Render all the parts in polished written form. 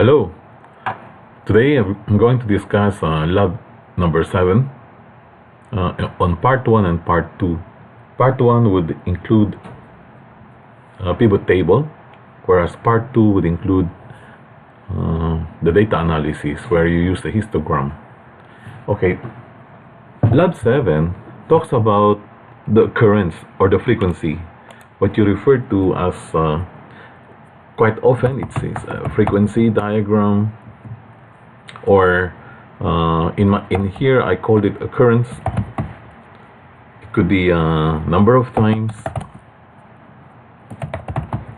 Hello. Today I'm going to discuss Lab number 7 on Part 1 and Part 2. Part 1 would include a pivot table, whereas Part 2 would include the data analysis where you use the histogram. Okay, Lab 7 talks about the occurrence or the frequency, what you refer to as quite often it says frequency diagram, or in here I called it occurrence. It could be number of times,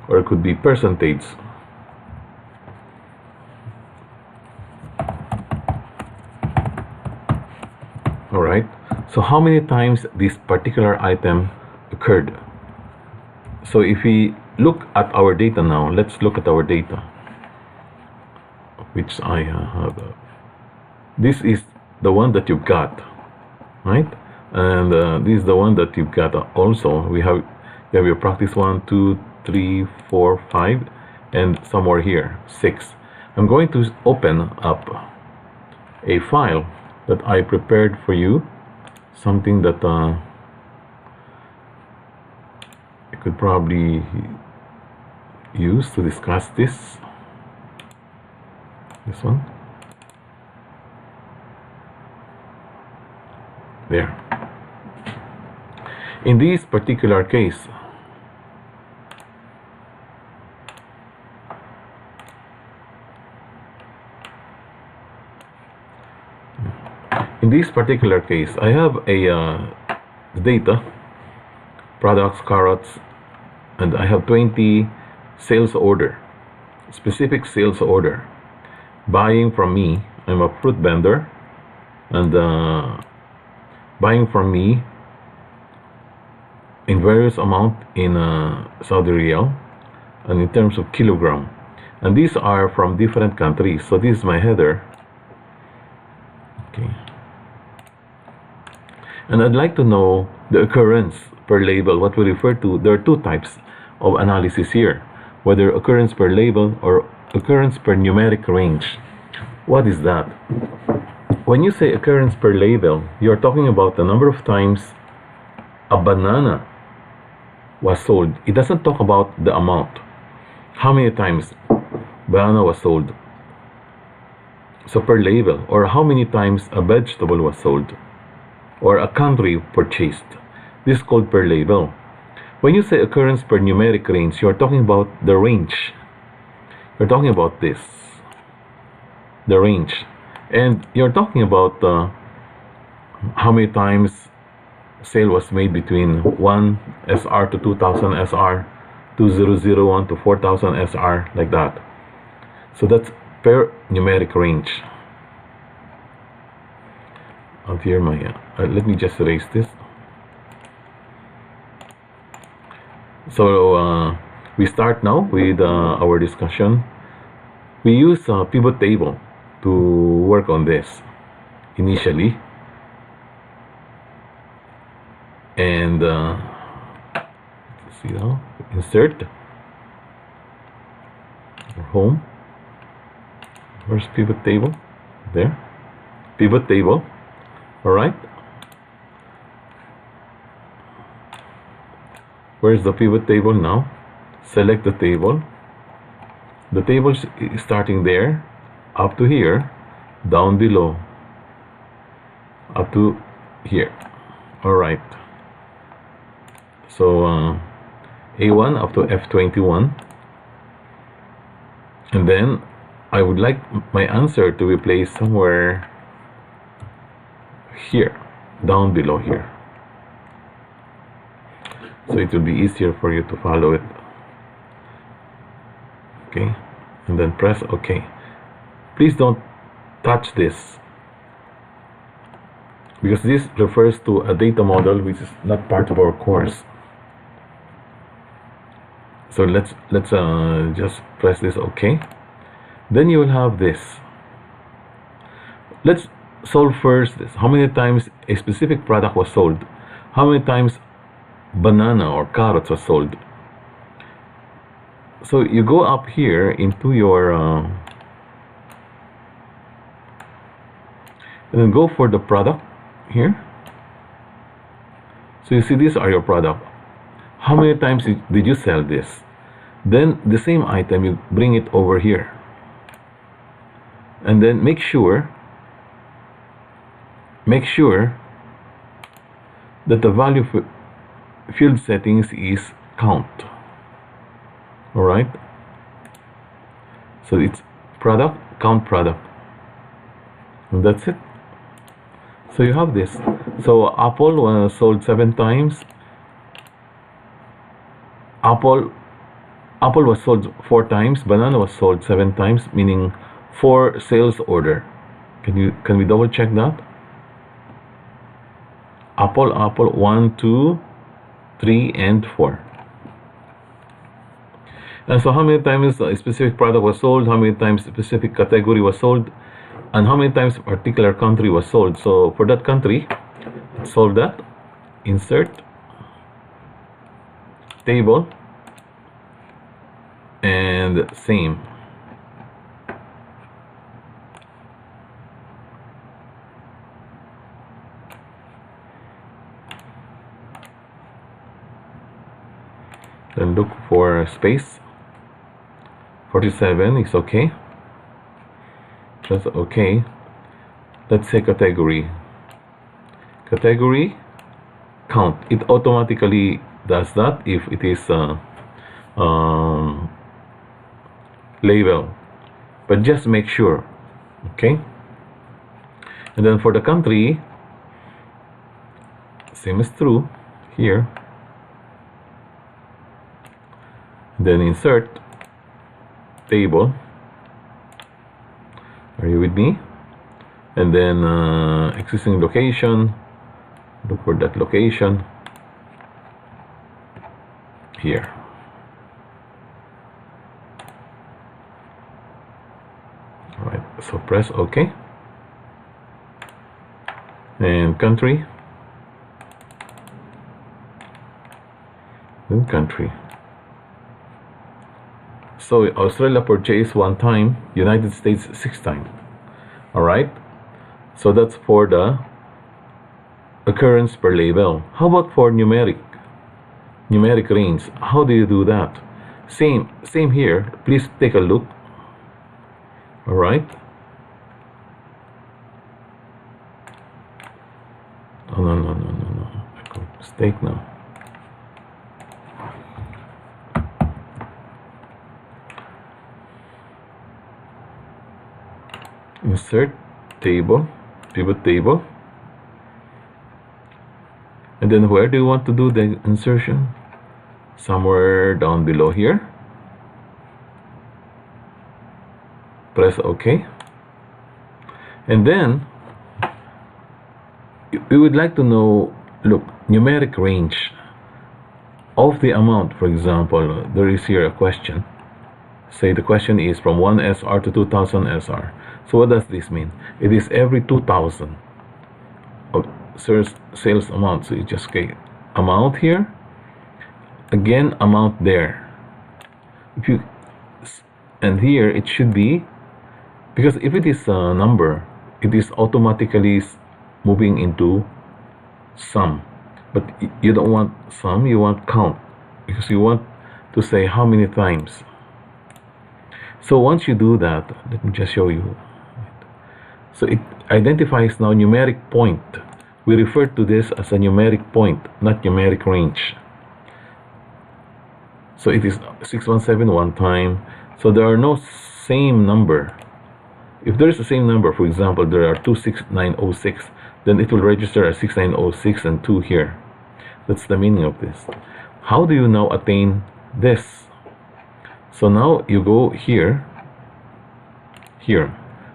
or it could be percentage. Alright, so how many times this particular item occurred? So if we look at our data now, let's look at our data, which I have. This is the one that you've got, right? And this is the one that you've got also. You have your practice 1, 2, 3, 4, 5, and somewhere here 6. I'm going to open up a file that I prepared for you, something that I could probably use to discuss this one there. In this particular case, I have a data, products, carrots, and I have 20 sales order, specific sales order, buying from me. I'm a fruit vendor, and buying from me in various amount in Saudi Riyal and in terms of kilogram, and these are from different countries. So this is my header. Okay, and I'd like to know the occurrence per label, what we refer to. There are two types of analysis here, whether occurrence per label or occurrence per numeric range. What is that? When you say occurrence per label, you're talking about the number of times a banana was sold. It doesn't talk about the amount, how many times banana was sold. So per label, or how many times a vegetable was sold, or a country purchased. This is called per label. When you say occurrence per numeric range, you're talking about the range. You're talking about this, the range. And you're talking about how many times sale was made between 1 SR to 2000 SR, 2001 to 4000 SR, like that. So that's per numeric range. Out here, my let me just erase this. So we start now with our discussion. We use a pivot table to work on this initially, and let's see now, insert or home. Where's pivot table? There, pivot table. All right, where's the pivot table now? Select the table. The table is starting there, up to here, down below, up to here. All right, so A1 up to F21, and then I would like my answer to be placed somewhere here, down below here, so it will be easier for you to follow it. Okay, and then press OK. Please don't touch this, because this refers to a data model which is not part of our course. So let's just press this OK. Then you will have this. Let's solve first this. How many times a specific product was sold? How many times banana or carrots was sold? So you go up here into your and then go for the product here. So you see, these are your product. How many times did you sell this? Then the same item, you bring it over here, and then make sure that the value field settings is count. All right, so it's product, count product, and that's it. So you have this. So apple was sold 7 times. Apple was sold 4 times. Banana was sold 7 times, meaning 4 sales order. Can we double check that? Apple 1, 2, 3, and 4. And so how many times a specific product was sold, how many times a specific category was sold, and how many times a particular country was sold. So for that country, solve that. Insert table, and same. Then look for space. 47 is okay. Just okay. Let's say category. Category count. It automatically does that if it is label, but just make sure. Okay. And then for the country, same is true here. Then insert table. Are you with me? And then existing location, look for that location here. All right, so press OK. And country, then country. So Australia purchased 1 time, United States 6 times. All right, so that's for the occurrence per label. How about for numeric range? How do you do that? Same here. Please take a look. All right. Oh, no. I got a mistake now. Insert table, pivot table, and then where do you want to do the insertion? Somewhere down below here. Press OK. And then we would like to know, look, numeric range of the amount. For example, there is here a question. Say the question is from 1 SR to 2000 SR. So what does this mean? It is every 2000 of sales amount. So you just get amount here, again amount there. And here it should be, because if it is a number, it is automatically moving into sum. But you don't want sum, you want count, because you want to say how many times. So once you do that, let me just show you. So it identifies now numeric point. We refer to this as a numeric point, not numeric range. So it is 617 1 time. So there are no same number. If there is the same number, for example, there are 26906, then it will register as 6906 and 2 here. That's the meaning of this. How do you now attain this? So now you go here,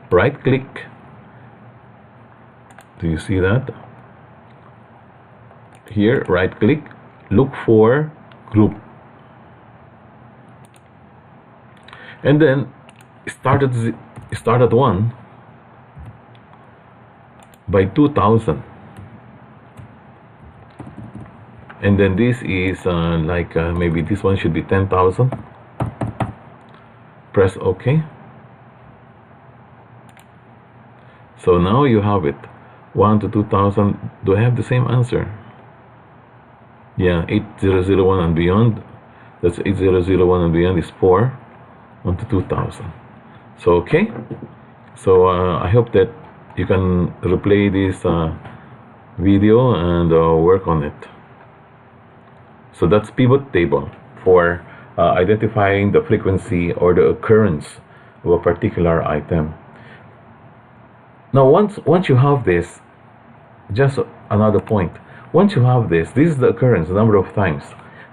right click. Do you see that? Here, right click, look for group. And then start at 1 by 2000. And then this is maybe this one should be 10,000. Press OK. So now you have it. 1 to 2000. Do I have the same answer? Yeah, 8001 and beyond. That's 8001 and beyond is 4. 1 to 2000. So okay. So I hope that you can replay this video and work on it. So that's pivot table for identifying the frequency or the occurrence of a particular item. Now once you have this, just another point. Once you have this is the occurrence, the number of times.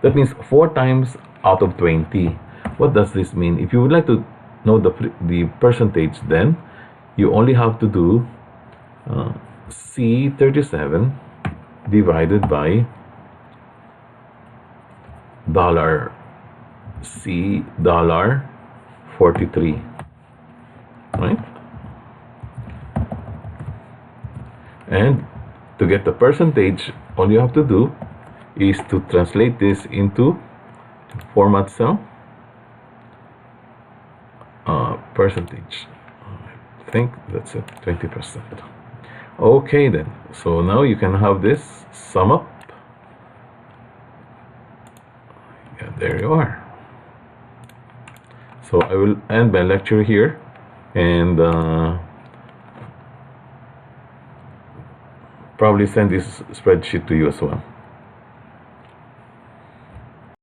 That means 4 times out of 20. What does this mean? If you would like to know the percentage, then you only have to do C37 divided by $C$43, right? And to get the percentage, all you have to do is to translate this into format cell percentage. I think that's it, 20%. Okay then, so now you can have this sum up. Yeah, there you are. So I will end my lecture here and probably send this spreadsheet to you as well.